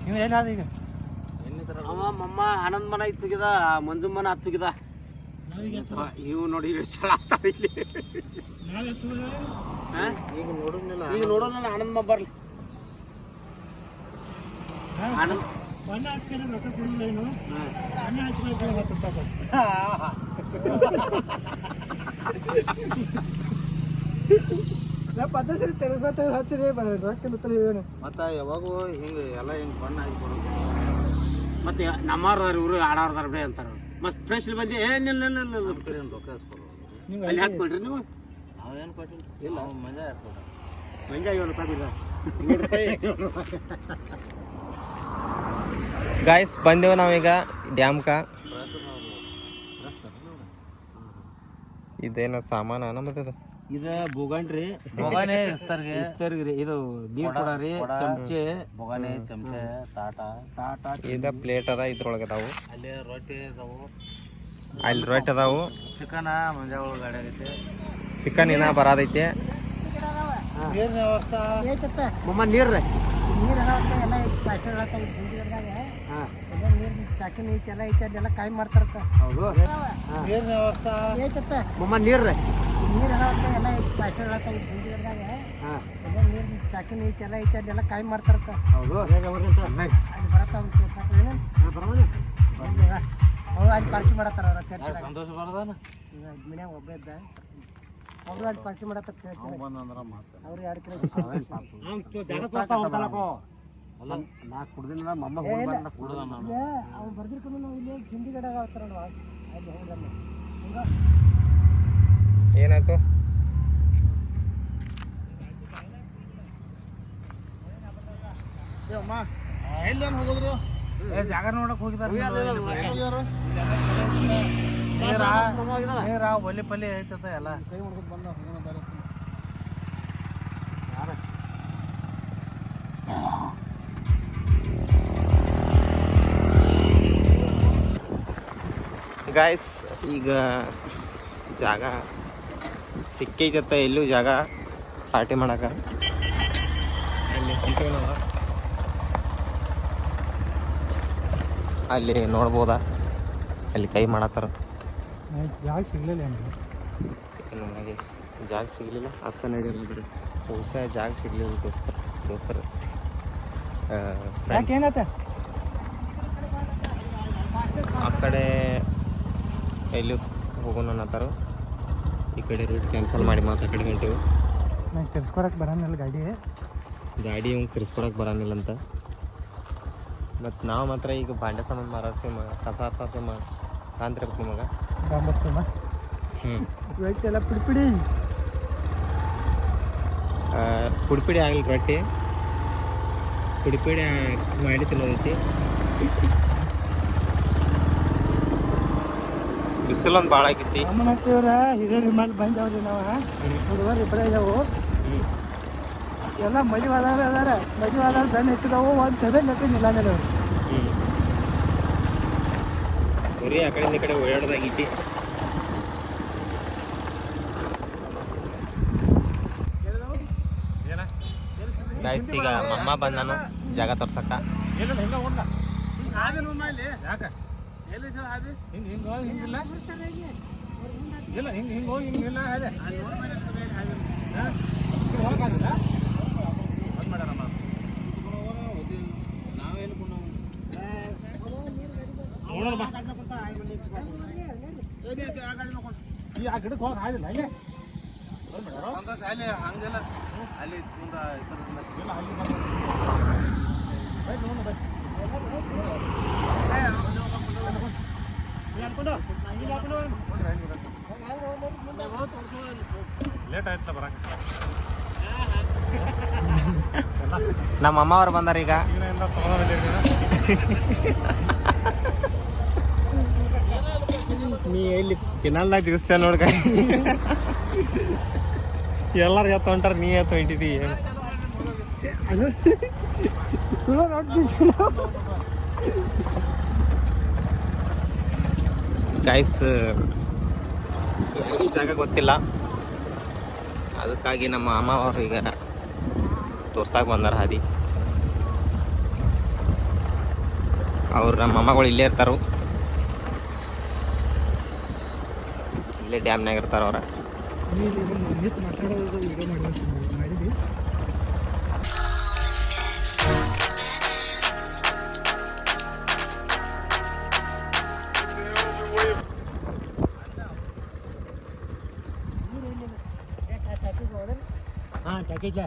ನೀವು ಏನಾದ ಈಗ ಮಮ್ಮ ಆನಂದ್ ಮನ ಇತ್ತುಗಿದ ಮಂಜು ಮನ ಹತ್ತುಗಿದ ಇವು ನೋಡಿ ಈಗ ನೋಡೋಣ ಆನಂದ್ ಮ ಬರ್ಲಿ ಆನಂದ್ ಬಣ್ಣ ಹಚ್ಕೊಂಡು ರೊಕ್ಕ ಕೊಡಿಲ್ಲ ಏನು ಬಣ್ಣ ಹಚ್ಕೊಂಡು 10 ರೂಪಾಯಿ ಪದ್ಧ ಸರಿ ತೆರಬತ್ತ ಹಚ್ಚಿರಿ ರೊಕ್ಕ ಏನು ಮತ್ತು ಯಾವಾಗೂ ಹಿಂಗೆ ಎಲ್ಲ ಹಿಂಗೆ ಬಣ್ಣ ಹಾಕಿ ಕೊಡೋದು ಮತ್ತು ನಮ್ಮವ್ರದಾರ ಇವರು ಆಡೋರ್ದಾರ ಬೇ ಅಂತಾರೆ ಮತ್ತು ಫ್ರೆಶ್ ಬಂದು ಏನಿಲ್ಲ ರೊಕ್ಕ ನೀವು ಅಲ್ಲಿ ಹಾಕ್ಕೊಡ್ರಿ ನೀವು ನಾವೇನು ಕೊಟ್ಟಿಲ್ಲ ಇಲ್ಲ ಮಂಜ ಹಾಕ್ಕೊಡ್ರಿ ಮಂಜ 7 ರೂಪಾಯಿ ಗಾಯ್ಸ್ ಬಂದೆವು ನಾವೀಗ ಡ್ಯಾಮ್ಕ ಇದೇನ ಸಾಮಾನ ನಮ್ಮದು ಇದು ಬೋಗಣ್ರಿ ಬೋಗಾನೆ ಇಸ್ತರ್ಗಿ ಇದು ನೀರು ಕೊಡರಿ ಚಮಚೆ ಬೋಗಾನೆ ಚಮಚೆ ತಾಟ ಇದ ಪ್ಲೇಟ್ ಅದ ಇದ್ರೊಳಗೆ ಅದಾವು ಅಲ್ಲಿ ರೊಟ್ಟಿ ಅದಾವು ಅಲ್ಲಿ ರೊಟ್ಟಿ ಅದಾವು ಚಿಕನ್ ಮಂಜಾಗಳು ಗಾಡಿ ಆಗೈತೆ ಚಿಕನ್ ಏನ ಬರಾದೈತೆ ನೀರಿನ ವ್ಯವಸ್ಥೆ ಮಮ್ಮ ನೀರು ನೀರು ಎಲ್ಲ ನೀರು ಚಾಕಿ ಐತಿ ಎಲ್ಲ ಐತಿ ಅದೆಲ್ಲ ಕಾಯಿ ಮಾಡ್ತಾರತ್ತ ಹೌದು ನೀರಿನ ವ್ಯವಸ್ಥೆ ಐತತ್ತ ಮಮ್ಮ ನೀರು ನೀರು ಎಲ್ಲ ಐತಿ ಪಾಸ್ಟರ್ದಾಗ ನೀರು ಚಾಕಿ ಐತಿ ಎಲ್ಲ ಐತಿ ಅದೆಲ್ಲ ಕಾಯಿ ಮಾಡ್ತಾರತ್ತ ಹೌದು ಅಲ್ಲಿ ಬರತ್ತಾವ ಅವ್ರು ಅಲ್ಲಿ ಪಾರ್ಟಿ ಮಾಡತ್ತಾರ ಅವ್ರ ಚರ್ಚ್ ಸಂತೋಷ ಬರದಾನ ಈಗ ಮನ್ಯಾಗ ಒಬ್ಬ ಇದ್ದ ಅವರು ಅಲ್ಲಿ ಪಾರ್ಟಿ ಮಾಡತ್ತಾರ ಚರ್ಚ್ ಅವ್ರು 2 ಕಿಲೋ ನಾ ಕುಡ್ದಿನ ಮಮ್ಮ ಅವ್ನು ಬರ್ದಿರ್ಕೊಂಡು ನಾವು ಇಲ್ಲಿ ಹಿಂದಿ ಗಡ ಆಗ್ತಾರಲ್ವ ಅಲ್ಲಿ ಹೋಗಲ್ಲ ಏನಾಯ್ತು ಎಲ್ಲೇನು ಹೋಗೋದ್ರು ಜಾಗ ನೋಡಕ್ ಹೋಗಿದಾರ ನೀರ ಒಲಿ ಪಲ್ಲಿ ಐತದ ಎಲ್ಲ ಕೈ ಹೊಡ್ಕೊಂಡು ಬಂದ ಗಾಯ್ಸ್ ಈಗ ಜಾಗ ಸಿಕ್ಕೈತತ್ತ ಎಲ್ಲೂ ಜಾಗ ಪಾರ್ಟಿ ಮಾಡಕ ಅಲ್ಲಿ ಅಲ್ಲಿ ನೋಡ್ಬೋದಾ ಅಲ್ಲಿ ಕೈ ಮಾಡತ್ತಾರ ಜಾಗ ಸಿಗ್ಲಿಲ್ಲ ನನಗೆ ಜಾಗ ಸಿಗಲಿಲ್ಲ ಅತ್ತ ನಡೀರಿ ಬಹುಶಃ ಜಾಗ ಸಿಗಲಿಲ್ಲ ದೋಸ್ತರು ಏನತ್ತ ಆ ಕಡೆ ಎಲ್ಲಿ ಹೋಗೋಣ ಅನ್ನತ್ತಾರ ಈ ಕಡೆ ರೂಟ್ ಕ್ಯಾನ್ಸಲ್ ಮಾಡಿ ಮಾತು ಆ ಕಡೆ ಹೊಂಟೇವು ನಂಗೆ ತಿರ್ಸ್ಕೊಳಕ್ಕೆ ಬರೋಂಗಿಲ್ಲ ಗಾಡಿ ಅವ್ನು ತಿರ್ಸ್ಕೊಳಕ್ಕೆ ಬರೋಂಗಿಲ್ಲ ಅಂತ ಮತ್ತು ನಾವು ಮಾತ್ರ ಈಗ ಬಾಂಡೆ ಸಾಮಾನು ಮಾರಾಡ್ಸಿ ಕಸ ಆರ್ಸಾಸಿ ಕಾಂತಿರ್ಬೇಕು ನಿಮಗೆ ಎಲ್ಲ ಪುಡಿ ಪುಡಿ ಆಗಲಿ ರೊಟ್ಟಿ ಪುಡಿ ಮಾಡಿ ತಿನ್ನೋದೈತಿ ಬಿಸಿಲೊಂದು ಭಾಳ ಆಗೈತಿ ನಮ್ಮನವ್ರ ಹಿರಿಯರ ವಿಮಾನ ಬಂದವ್ರಿ ನಾವು ಹುಡುಗರು ಇಬ್ಬರೇ ಇದಾವು ಎಲ್ಲ ಮದುವಾದವ್ರು ಅದಾರ ಮದುವಾದವ್ರು ಬೆನ್ನು ಇಟ್ಟಿದಾವು ಒಂದು ಸೆವೆನ್ ಲಕ್ಷ ನಿಲ್ಲ ಬರೀ ಆ ಕಡೆಯಿಂದ ಈ ಕಡೆ ಓಡಾಡ್ದಾಗೈತಿ ಗಾಯ್ಸ್ ಈಗ ಮಮ್ಮ ಬಂದಾನು ಜಾಗ ತೋರ್ಸಕ್ಕ ಗಿಡಕ್ಕೆ ಹೋಗಿ ಹಾದಿಲ್ಲ ಹಂಗೆ ಹಂಗೆಲ್ಲ ಅಲ್ಲಿ ಲೇಟ್ ಆಯ್ತಲ್ಲ ಬರಕ್ಕೆ ನಮ್ಮ ಅಮ್ಮ ಅವ್ರು ಬಂದಾರ ಈಗ ನೀ ಎಲ್ಲಿ ಕಿನಲ್ದಾಗ ಜಿಗಿಸ್ತೇ ನೋಡ್ಕ ಎಲ್ಲಾರು ಎತ್ತ ಹೊಂಟಾರ ನೀ ಎತ್ತ ಹೊಂಟಿದಿ ಗೈಸ್ ಜಾಗ ಗೊತ್ತಿಲ್ಲ ಅದಕ್ಕಾಗಿ ನಮ್ಮ ಮಾಮ ಅವರು ಈಗ ತೋರ್ಸಾಕ ಬಂದಾರ ಹಾದಿ. ಅವ್ರು ನಮ್ಮ ಮಾಮಗಳು ಇಲ್ಲೇ ಇರ್ತಾರ, ಇಲ್ಲೇ ಡ್ಯಾಮ್ನಾಗ ಇರ್ತಾರ ಅವ್ರ. ಹಾಂ ಪ್ಯಾಕೇಜ್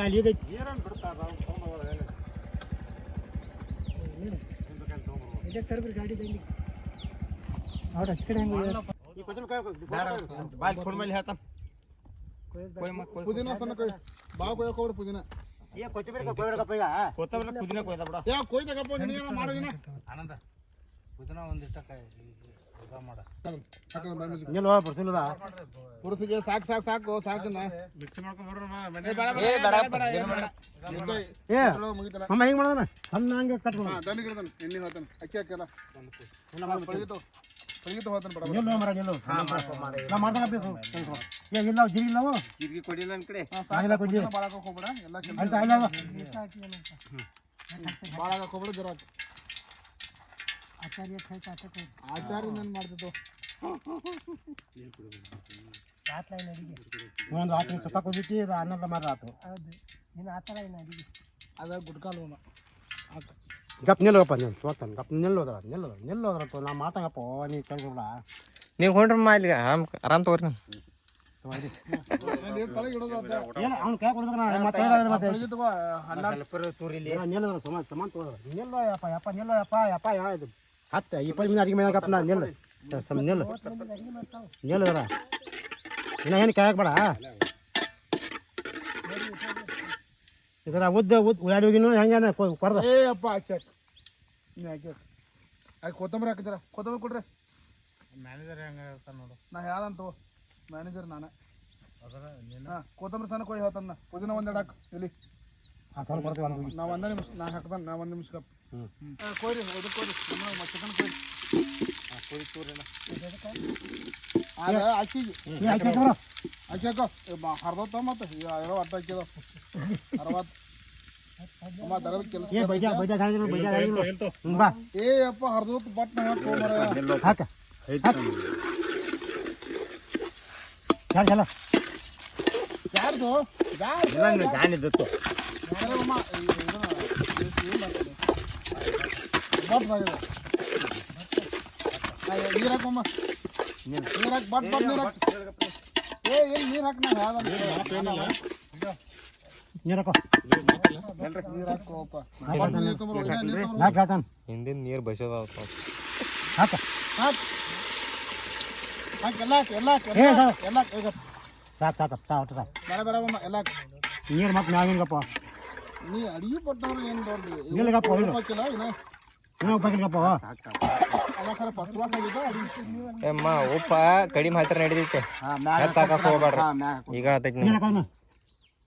ಅಲ್ಲಿ ಇದೆ. ತರ್ಬ್ರಿ ಗಾಡಿ ಅವ್ರು ಹಚ್ಚ ಕಡೆ ಹೆಂಗೆ ಪುದೀನ ಸಣ್ಣ ಕೊಯ್ ಬಾಳ ಕೊಯ್ಯಕ್ಕೆ ಹೋಗ್ರಿ ಪುದೀನ ಪುದೀನ ಕೊಯ್ದ ಬಿಡ. ಯಾ ಕೊಯ್ದಾಗಪ್ಪ ನಿನಗೇನ ಮಾಡೋದಿನ ಆನಂದ ಪುದೀನ ಒಂದಿಟ್ಟಕ್ಕೆ ಮಾಡ ಪುರುಷಿಗೆ ಸಾಕು ಸಾಕನ್ನ ಮಿಕ್ಸಿ ಮಾಡ್ಕೊಂಡು ಮುಗಿತಲ್ಲ ಅಮ್ಮ ಹೆಂಗೆ ಮಾಡೋಣ ಸಣ್ಣ ಹಂಗೆ ಕಟ್ಕೊಂಡು ದಂಡಿ ಗಿಡದನ್ ಎಣ್ಣೆ ಹೋತಾನ ಅಕ್ಕಿ ಹಾಕಲ್ಲ ಪಳಗಿತು ಹೋತಾನ ಬಡ ನಾವು ಮಾಡ್ದಾಗ ಇಲ್ಲ ಜಿರಿ ನಾವು ಜೀರಿಗೆ ಕೊಡಿಲ್ಲ ನನ್ನ ಕಡೆ ಬಾಳಾಕ ಹೋಗ್ಬೇಡ ಎಲ್ಲ ಅಂತ ಅಲ್ಲ ಬಾಳಾಕ ಹೋಗ್ಬೇಡ ಜರ ಆಚಾರ್ಯ ಏನ್ ಮಾಡ್ತಿತ್ತು ಒಂದು ಆತ ಸುತ್ತ ಕುದಿತಿ ಅನ್ನದ ಮಾರ ಆತು ಅದ ಗುಡ್ಕಾಲು ಗಪ್ ನಿಲ್ಲೋಪ್ಪ ನೀನು ಸೋತಾನೆ ಗಪ್ ನಿಲ್ಲೋದ್ರ ನಾ ಮಾತಾಗಪ್ಪ ನೀ ಕೇಳ್ಕೊಡ ನೀವು ಹೊಂಡ್ರಮ್ಮ ಇಲ್ಲಿ ಆರಾಮ್ ತಗೋರಿ ನೀವು. ತಲೆಗೆ ಇಡೋದು ಅವ್ನು ಕೈ ಕೊಡ್ಬೇಕು ಮತ್ತೆ ನಿಲ್ಲೋದ್ರ ಸಮಾನ ತಗೋದ್ರ ನಿಲ್ಲೋ ಯಪ್ಪ ಯಾವ್ದು 10-20 ಮಿನಿಟ್ ಅಡಿಗೆ ಮೇಗಪ್ಪ ನಾ ನಿಲ್ಲದ್ರ ಇನ್ನ ಏನು ಕಾಯಕ್ ಬೇಡ ಇದರ ಉದ್ದ ಉಳ್ಳಾಡಿಗಿನೂ ಹೆಂಗೆ ಕೊರ್ದ ಏ ಅಪ್ಪ ಹಾಕ್ಯಾಕ ನೀ ಹಾಕ್ಯಾಕ ಆಯ್ತು ಕೊತ್ತಂಬರಿ ಹಾಕಿದಾರ ಕೊತ್ತಂಬರಿ ಕೊಡ್ರಿ ಮ್ಯಾನೇಜರ್ ಹೆಂಗೆ ಇರ್ತಾನೆ ನೋಡು. ನಾ ಯಾವ್ದಂತ ಮ್ಯಾನೇಜರ್ ನಾನೇ ಹಾಂ ಕೊತ್ತಂಬರಿ ಸಣ್ಣ ಕೊಯ್ ಹೇಳ್ತಾನ ಪುದೀನ ಒಂದೆರಡು ಹಾಕು ಇಲ್ಲಿ ಸಣ್ಣ ಕೊಡ್ತೀವಿ ನಾ ಒಂದೇ ನಿಮಿಷ ನಾ ಹಾಕ್ತಾನೆ ನಾ 1 ನಿಮಿಷ ಕಪ್ ಕೊಯ್ರಿ ಇದಕ್ಕೆ ಕೊಯ್ರಿ ಚಿಕನ್ ಕೊಯ್ರಿ ಅದ ಅಕ್ಕಿಗೆ ಅಕ್ಕಿ ಹಾಕೋ ಹರ್ದೋತ ಮತ್ತೆ ಇರೋ ಅರ್ಧ ಹಾಕಿದ 60 ದರದ ಕೆಲಸ ಏ ಅಪ್ಪ ಹರ್ದೋತ್ ಬಟ್ ಹಾಕ ಯಾರ್ದು ನೀರ್ ಹಾಕಮ್ಮ ನೀರ್ ಹಾಕಿ ಬಟ್ ನೀರ್ ಹಾಕಿ ಏ ಏನ್ ನೀರ್ ಹಾಕಿ ನಾ ನೀರು ನೀರ್ ಹಾಕೋಪ್ಪ ಹಿಂದಿನ ನೀರು ಬಸೋದ ಹಾಕ ಹಾಕಿ ಎಲ್ಲ ಹಾಕಿ ಎಲ್ಲ ಹಾಕಿ ಎಲ್ಲ ಸಾಕು ಸಾಕು ಬೇಡ ಬೇಡಮ್ಮ ಎಲ್ಲ ಹಾಕಿ ನೀರು ಮತ್ತೆ ಮ್ಯಾಗಿನಗಪ್ಪ ನೀ ಅಡಿಗೆ ಪಟ್ಟವ್ರು ಏನು ದೊಡ್ಡ ನಿಲ್ಗಪ್ಪ ಹಾಕಿಲ್ಲ ಇನ್ನೂ ಉಪ್ಪಾಕಿಲ್ಗಪ್ಪ ಅವಾಖರ ಪಸ್ವಾಸ ಆಗಿದೆ ಅಮ್ಮ ಉಪ್ಪ ಕಡಿಮೆ ಹತ್ತಿರ ನಡೀತೈತೆ ಹಾಕಕ್ಕೆ ಹೋಗ್ಬೇಡ್ರಿ ಈಗ ಆತೈತಿ ನೀರು ನಿಮ್ಗೆ. ಹಾಕೋಣ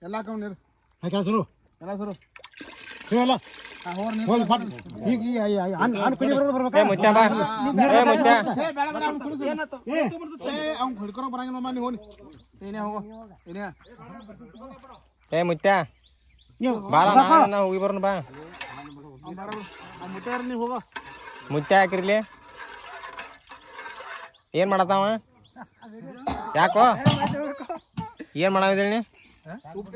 ಎಲ್ಲ ಹಾಕವ್ ನೀರು ಹಾಕಿ ಸರು ಎಲ್ಲ ಸರು ಇಲ್ಲ ಹೋರ್ ನೀರು ಹೋಗಿ ಫಟ್ ಈಗ ಅನ್ನ ಕುದಿ ಬರೋದು ಏ ಬರ್ಬೇಕು ಮುತ್ಯ ಬಾ ಏ ಮುತ್ಯ ಏ ಬೇಡ ಬೇಡ ಅವ್ನು ಕುಡಿಸು ಏ ಅವ್ನು ಹಿಡ್ಕೊರೋ ಬರಂಗಿಲ್ಲ ನೀ ಹೋಗಿ ಏನೇ ಹೋಗೋ ಏನೇ ಏ ಮುತ್ಯ ನೀವು ಬಾಳ ನಾ ಹೋಗಿ ಬರೋಣ ಬಾ. ಅವ್ನು ಬೇಡ ಅವ್ನು ಮುಟ್ಟಾರ ನೀ ಹೋಗೋ ಮುತ್ಯ ಹಾಕಿರ್ಲಿ ಏನ್ ಮಾಡತ್ತಾವ ಯಾಕೋ ಏನ್ ಮಾಡಾವಿದೇಳಿ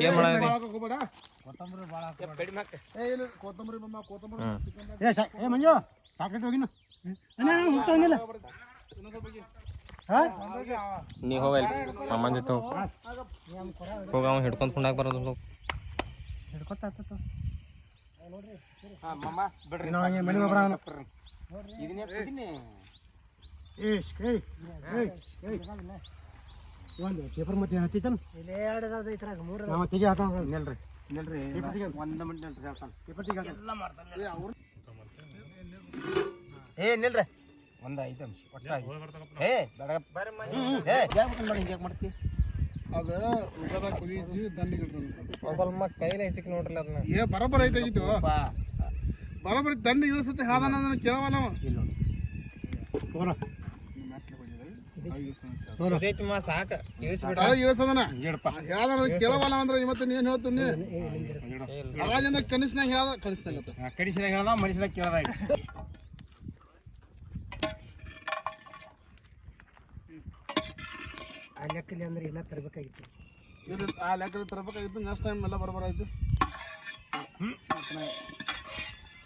ಏನ್ ಮಾಡಾವಿದೆ ಹೋಗ್ಬೇಡ ಏ ಇಲ್ಲ ಕೊತ್ತಂಬರಿ ಬಮ್ಮ ಕೊತ್ತಂಬರಿ ಏ ಮಂಜು ಸಾಕಟ್ಟು ಹೋಗಿನ ಹುಟ್ಟಂಗಿಲ್ಲ ನೀ ಹೋಗಲ್ಲ ಅಮ್ಮನ ಜೊತೆ ಹೋಗ ಅವ ಹಿಡ್ಕೊಂಡ್ ಕುಂಡಾಕ್ ಬರೋದು ಹೋಗ್ ಹಿಡ್ಕೊತ ಬಿಡ್ರಿ ಮನೆ ಒಬ್ಬರ ಒಂದು ಪೇಪರ್ ಮತ್ತೆ ಹಚ್ಚಿತಾನ ನಾವು ತೆಗಿ ಹಾಕ ನಿಲ್ರಿ ನಿಲ್ರಿ 1 ಮಿನಿಟ್ ನಿಲ್ರಿ ಹೇಳ್ತಾನೆ ಪೇಪರ್ ತೆಗಿ ಎಲ್ಲ ಮಾಡ್ತಾನೆ ಏ ನಿಲ್ರಿ ಒಂದು 5 ನಿಮಿಷ ಒಟ್ಟಾಗಿ ಏ ಯಾಕೆ ಮಾಡ್ತಿ ಅದು ಉಗದಾಗ ಕುದೀಜಿ ದಂಡಿಗೆ ಒಂದ್ ಸ್ವಲ್ಪ ಕೈಲಿ ಹೆಚ್ಚಿಗೆ ನೋಡ್ರಲ್ಲ ಅದನ್ನ ಏ ಬರೋಬ್ಬರ ಐತಾಗಿತ್ತು ಬರೋಬ್ಬರಿ ದಂಡಿಗೆ ಇಳಿಸುತ್ತೆ ಹಾದಾನ ಅದನ್ನ ಕೇಳವಲ್ಲ ಅವ ಸಾಕ ಇಳಿಸ್ಬಿಡ ತಳ ಇಳಿಸದನ ಹೇಳದ ಕೇಳವಲ್ಲ ಅಂದ್ರೆ ಇವತ್ತು ನೀನ್ ಹೇಳ್ತು ನೀ ಅವಾಗಿಂದ ಕನಿಷ್ನಾಗ ಹೇಳ ಕನಿಷ್ನಾಗ ಕಡಿಸಿನಾಗ ಹೇಳ್ದ ಮನುಷ್ಯನಾಗ ಕೇಳ್ದ ಆ ಲೆಕ್ಕಲ್ಲಿ ಅಂದ್ರೆ ಎಲ್ಲ ತರಬೇಕಾಗಿತ್ತು. ಆ ಲೆಕ್ಕದಲ್ಲಿ ತರಬೇಕಾಗಿತ್ತು. ನೆಕ್ಸ್ಟ್ ಟೈಮ್ ಎಲ್ಲ ಬರಬರಾಯ್ತು.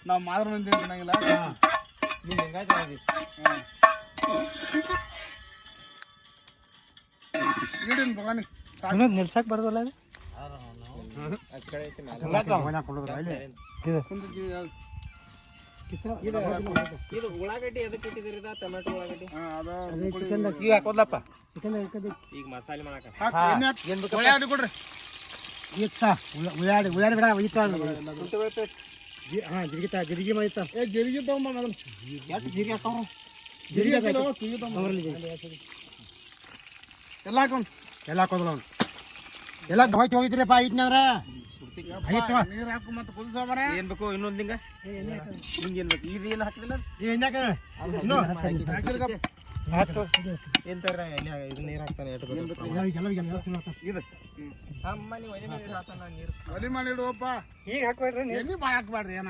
ನಾವು ಮಾದ್ರ ಮಂದಿ ಚೆನ್ನಾಗಿಲ್ಲ. ಇಡೀನ್ ಭವಾನಿ ನಿಲ್ಸಕ್ ಬರ್ದಲ್ಲ ಇದು ಉಳ್ಳಾಗಡ್ಡಿ ಎದಕ್ಕೆ ಇಟ್ಟಿದ್ದೀರಿ ಟೊಮೆಟೊ ಉಳ್ಳಾಗಡ್ಡಿ ಈಗ ಹಾಕೋದ್ಲಪ್ಪ ಈಗ ಮಸಾಲೆ ಮಾಡಕ ಉಳ್ಳಾಗಡ್ಡಿ ಕೊಡ್ರಿ. ಉಳ್ಳಾಡಿ ಬಿಡ ಜಿರಿಗೆ ಮಾಡಿತ್ತ ಏ ಜೀರಿಗೆ ತಗೊಂಬ ಮೊದಲು. ಜೀರಿಗೆ ಹಾಕೋರು ಜೀರಿಗೆ ಎಲ್ಲ ಹಾಕೊಂಡು ಎಲ್ಲ ಹಾಕೋದಿಲ್ಲ ಅವ್ನು ಎಲ್ಲ ಹೋಯ್ತು ಹೋಗಿದ್ರಪ್ಪ ಐಟ್ನಂದ್ರ ನೀರು ಹಾಕು ಮತ್ತೆ ಕುದಿಸೋಬರ. ಏನ್ ಬೇಕು ಇನ್ನೊಂದು ಹಿಂಗ ಏನ್ ಬೇಕು ಇದು ಏನು ಹಾಕಿದಿಲ್ಲ ಎಂತಾರ ಇದು ನೀರು ಹಾಕ್ತಾನೆ ಇದು ಒಲಿ ಮಾಡಿ ಇಡುವಪ್ಪ. ಈಗ ಹಾಕ್ಬೇಡ್ರಿ ಎಣ್ಣೆ ಬಾಯ್ ಹಾಕ್ಬೇಡ್ರಿ. ಏನ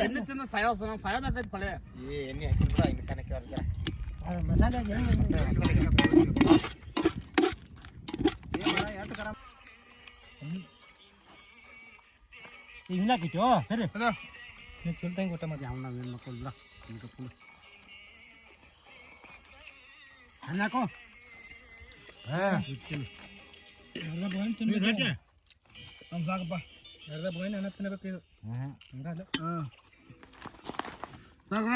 ಎಣ್ಣೆ ತಿಂದು ಸಾಯೋದಾಕೈತಿ ಪಳೆ. ಎಣ್ಣೆ ಹಾಕಿದ್ರ ಇನ್ನು ಕನಕ ಮಸಾಲೆ ಈಗ ಹಾಕಿತ್ತು ಸರಿ ನೀವು ಚುಲ್ತಂಗೆ ಊಟ ಮಾಡಿ ಅವ್ನು ನಾವೇನು ಮಕ್ಕಳಿಲ್ಲ ಫುಲ್ ಹಾಕು ನಮ್ ಸಾಕಪ್ಪ. ಅರ್ಧ ಬೋಯ್ನ ಅನ್ನ ತಿನ್ನಬೇಕು ಇದು ಹಂಗಲ್ಲ ಸಾಕ್ರ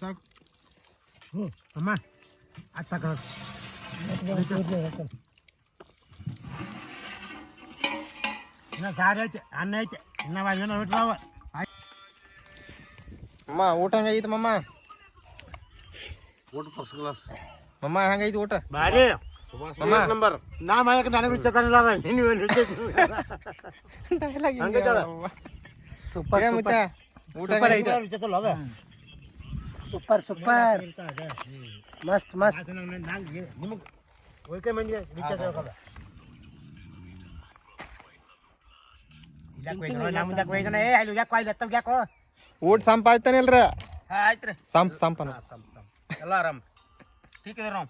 ಸಾಕು. ಅಮ್ಮ ಅದು ತಗೊಳ ಇನ್ನ ಸಾರು ಐತೆ ಅನ್ನ ಐತೆ ಇನ್ನ ಏನೋ ಬಿಟ್ರಾವ ಅಮ್ಮ ಊಟ ಹಂಗೈತಿ ಮಮ್ಮ ಊಟ ಫಸ್ಟ್ ಕ್ಲಾಸ್ ಮಮ್ಮ ಹಂಗೈತಿ ಊಟ ಬಾರಿ ನಂಬರ್ ನಾ ಮಾಡಕ್ಕೆ ನನಗೆ ವಿಚಾರನಿಲ್ಲ ಸೂಪರ್ ಊಟ ಸೂಪರ್ ಸೂಪರ್ ಮಸ್ತ್ ಮಸ್ತ್ ನಿಮಗೆ ಹೋಯ್ಕೆ ಮಂದಿಗೆ ವಿಚಾರ ಊಟ ಸಂಪ ಆಯ್ತಾನಿಲ್ರ ಆಯ್ತು ರೀ ಸಂಪನ ಎಲ್ಲ ಆರಾಮ್ ಠೀಕ್ ಇದಾರ ನಾವು